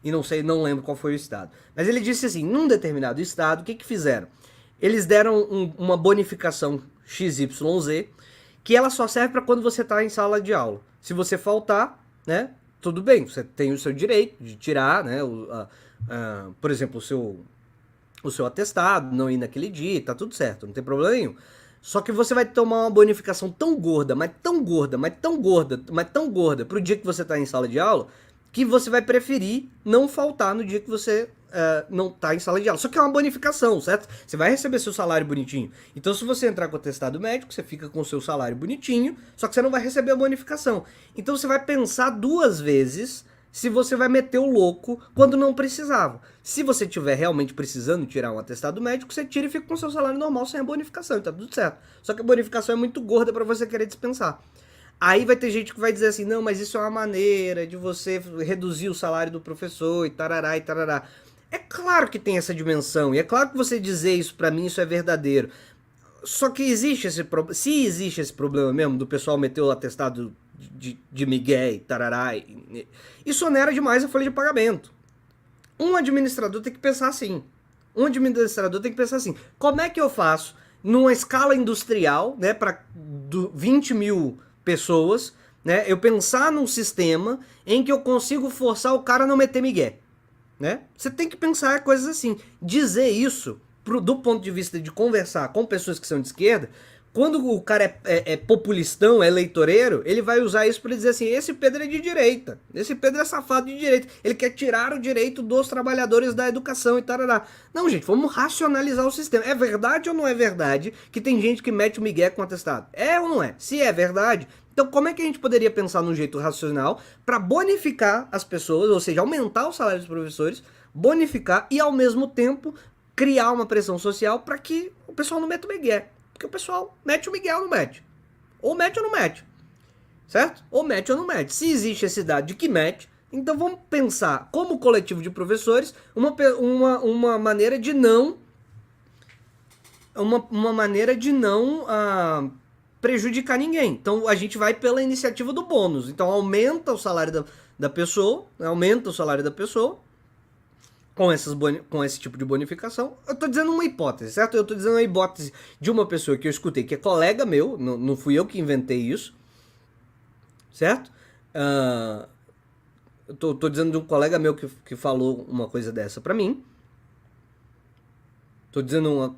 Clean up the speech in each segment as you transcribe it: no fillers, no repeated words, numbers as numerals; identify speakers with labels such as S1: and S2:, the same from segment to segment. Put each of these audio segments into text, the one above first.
S1: e não sei, não lembro qual foi o estado. Mas ele disse assim, num determinado estado, o que que fizeram? Eles deram uma bonificação XYZ, que ela só serve para quando você está em sala de aula. Se você faltar, né, tudo bem, você tem o seu direito de tirar, né, por exemplo, o seu atestado, não ir naquele dia, tá tudo certo, não tem problema nenhum. Só que você vai tomar uma bonificação tão gorda, mas tão gorda, mas tão gorda, mas tão gorda pro dia que você tá em sala de aula, que você vai preferir não faltar no dia que você não tá em sala de aula. Só que é uma bonificação, certo? Você vai receber seu salário bonitinho. Então, se você entrar com o atestado médico, você fica com o seu salário bonitinho, só que você não vai receber a bonificação. Então, você vai pensar duas vezes se você vai meter o louco quando não precisava. Se você tiver realmente precisando tirar um atestado médico, você tira e fica com seu salário normal sem a bonificação, e tá tudo certo. Só que a bonificação é muito gorda para você querer dispensar. Aí vai ter gente que vai dizer assim, não, mas isso é uma maneira de você reduzir o salário do professor e tarará e tarará. É claro que tem essa dimensão, e é claro que você dizer isso pra mim, isso é verdadeiro. Só que existe esse problema. Se existe esse problema mesmo do pessoal meter o atestado de Miguel e tarará, isso onera demais a folha de pagamento. Um administrador tem que pensar assim. Um administrador tem que pensar assim: como é que eu faço numa escala industrial, né, para 20 mil pessoas, né, eu pensar num sistema em que eu consigo forçar o cara a não meter migué, né? Você tem que pensar coisas assim. Dizer isso do ponto de vista de conversar com pessoas que são de esquerda, quando o cara é populistão, é eleitoreiro, ele vai usar isso para dizer assim: esse Pedro é de direita, esse Pedro é safado de direita, ele quer tirar o direito dos trabalhadores da educação e tarará. Não, gente, vamos racionalizar o sistema. É verdade ou não é verdade que tem gente que mete o migué com atestado? É ou não é? Se é verdade, então como é que a gente poderia pensar num jeito racional para bonificar as pessoas, ou seja, aumentar o salário dos professores, bonificar e ao mesmo tempo criar uma pressão social para que o pessoal não meta o migué? Porque o pessoal mete o Miguel ou não mete. Ou mete ou não mete. Certo? Ou mete ou não mete. Se existe esse dado de que mete, então vamos pensar como coletivo de professores uma maneira de não uma maneira de não prejudicar ninguém. Então a gente vai pela iniciativa do bônus. Então aumenta o salário da pessoa, aumenta o salário da pessoa com esse tipo de bonificação. Eu tô dizendo uma hipótese, certo? Eu tô dizendo uma hipótese de uma pessoa que eu escutei, que é colega meu, não fui eu que inventei isso, certo? Eu tô dizendo de um colega meu que falou uma coisa dessa pra mim. Tô dizendo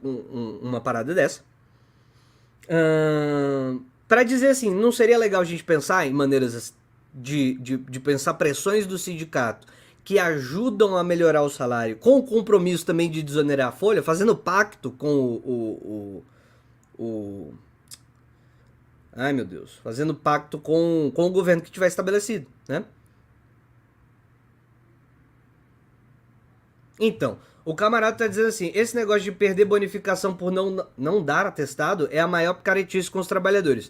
S1: uma parada dessa. Pra dizer assim, não seria legal a gente pensar em maneiras de pensar pressões do sindicato que ajudam a melhorar o salário, com o compromisso também de desonerar a folha, fazendo pacto com ai meu Deus, fazendo pacto com o governo que tiver estabelecido, né? Então, o camarada tá dizendo assim, esse negócio de perder bonificação por não dar atestado é a maior picaretice com os trabalhadores.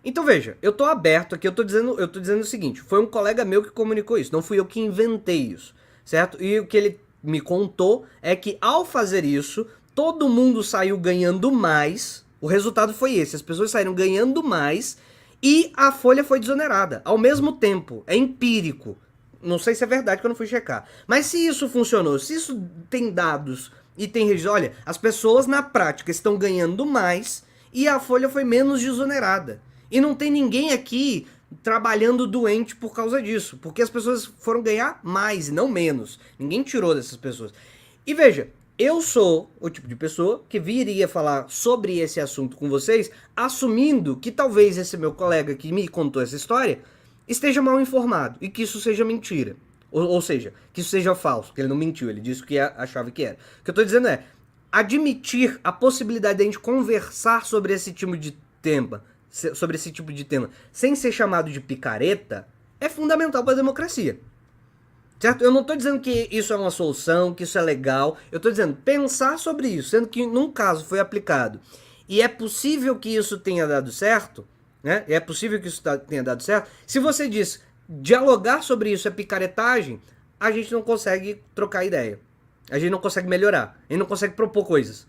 S1: Então veja, eu tô aberto aqui, eu tô dizendo o seguinte, foi um colega meu que comunicou isso, não fui eu que inventei isso, certo? E o que ele me contou é que ao fazer isso, todo mundo saiu ganhando mais, o resultado foi esse, as pessoas saíram ganhando mais e a folha foi desonerada, ao mesmo tempo, é empírico. Não sei se é verdade que eu não fui checar. Mas se isso funcionou, se isso tem dados e tem registro, olha, as pessoas na prática estão ganhando mais e a folha foi menos desonerada. E não tem ninguém aqui trabalhando doente por causa disso, porque as pessoas foram ganhar mais e não menos. Ninguém tirou dessas pessoas. E veja, eu sou o tipo de pessoa que viria falar sobre esse assunto com vocês, assumindo que talvez esse meu colega que me contou essa história esteja mal informado e que isso seja mentira. Ou seja, que isso seja falso, que ele não mentiu, ele disse o que achava que era. O que eu tô dizendo é, admitir a possibilidade de a gente conversar sobre esse tipo de tema, sem ser chamado de picareta, é fundamental para a democracia. Certo? Eu não estou dizendo que isso é uma solução, que isso é legal. Eu estou dizendo pensar sobre isso, sendo que num caso foi aplicado e é possível que isso tenha dado certo, né? É possível que isso tenha dado certo. Se você diz dialogar sobre isso é picaretagem, a gente não consegue trocar ideia. A gente não consegue melhorar. A gente não consegue propor coisas.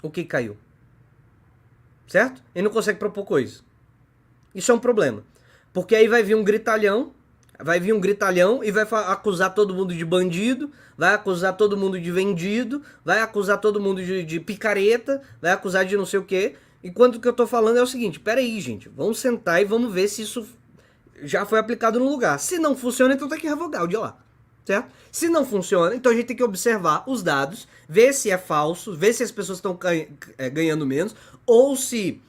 S1: O que caiu? Certo? Ele não consegue propor coisas. Isso é um problema. Porque aí vai vir um gritalhão, Vai vir um gritalhão e vai acusar todo mundo de bandido, vai acusar todo mundo de vendido, vai acusar todo mundo de picareta, vai acusar de não sei o quê. Enquanto o que eu tô falando é o seguinte, peraí, gente, vamos sentar e vamos ver se isso já foi aplicado no lugar. Se não funciona, então tem que revogar o de lá, certo? Se não funciona, então a gente tem que observar os dados, ver se é falso, ver se as pessoas estão ganhando menos, ou se...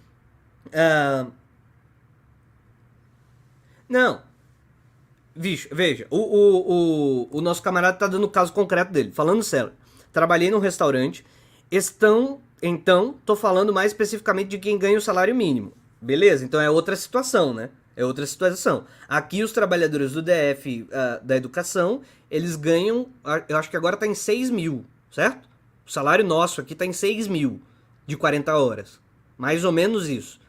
S1: Não. Bicho, veja, o nosso camarada tá dando o caso concreto dele. Falando sério, trabalhei num restaurante, então, tô falando mais especificamente de quem ganha o salário mínimo. Beleza? Então é outra situação, né? É outra situação. Aqui os trabalhadores do DF, da educação, eles ganham, eu acho que agora tá em 6 mil, certo? O salário nosso aqui tá em 6 mil, de 40 horas. Mais ou menos isso.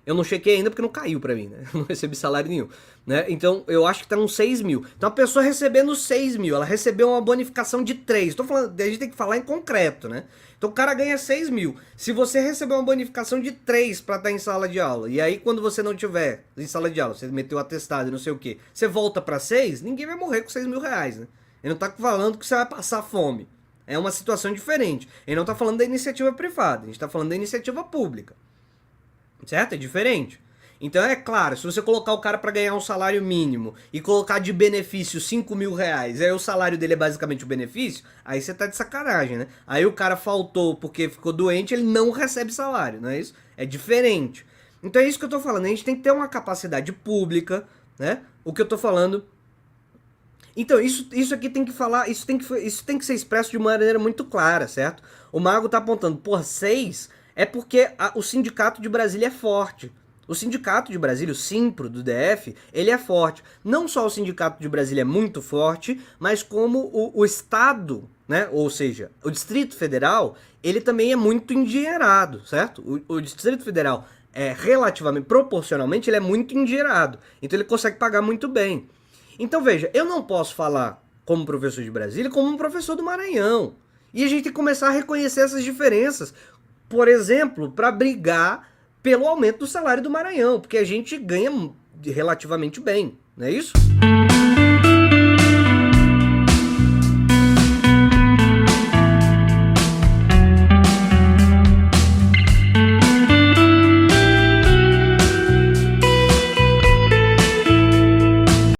S1: Eu não chequei ainda porque não caiu pra mim, né? Eu não recebi salário nenhum, né? Então, eu acho que tá uns 6 mil. Então, a pessoa recebendo 6 mil, ela recebeu uma bonificação de 3. Tô falando, a gente tem que falar em concreto, né? Então, o cara ganha 6 mil. Se você receber uma bonificação de 3 pra estar em sala de aula, e aí quando você não tiver em sala de aula, você meteu atestado e não sei o quê, você volta pra 6, ninguém vai morrer com 6 mil reais, né? Ele não tá falando que você vai passar fome. É uma situação diferente. Ele não tá falando da iniciativa privada, a gente tá falando da iniciativa pública. Certo? É diferente. Então é claro, se você colocar o cara pra ganhar um salário mínimo e colocar de benefício 5 mil reais, aí o salário dele é basicamente o benefício, aí você tá de sacanagem, né? Aí o cara faltou porque ficou doente, ele não recebe salário, não é isso? É diferente. Então é isso que eu tô falando, a gente tem que ter uma capacidade pública, né? O que eu tô falando... Então, isso aqui tem que falar, isso tem que ser expresso de uma maneira muito clara, certo? O Mago tá apontando, por 6... é porque o sindicato de Brasília é forte. O sindicato de Brasília, o Simpro do DF, ele é forte. Não só o sindicato de Brasília é muito forte, mas como o Estado, né? Ou seja, o Distrito Federal, ele também é muito endinheirado, certo? O Distrito Federal, relativamente, proporcionalmente, ele é muito endinheirado. Então ele consegue pagar muito bem. Então veja, eu não posso falar como professor de Brasília como um professor do Maranhão. E a gente tem que começar a reconhecer essas diferenças. Por exemplo, para brigar pelo aumento do salário do Maranhão, porque a gente ganha relativamente bem, não é isso?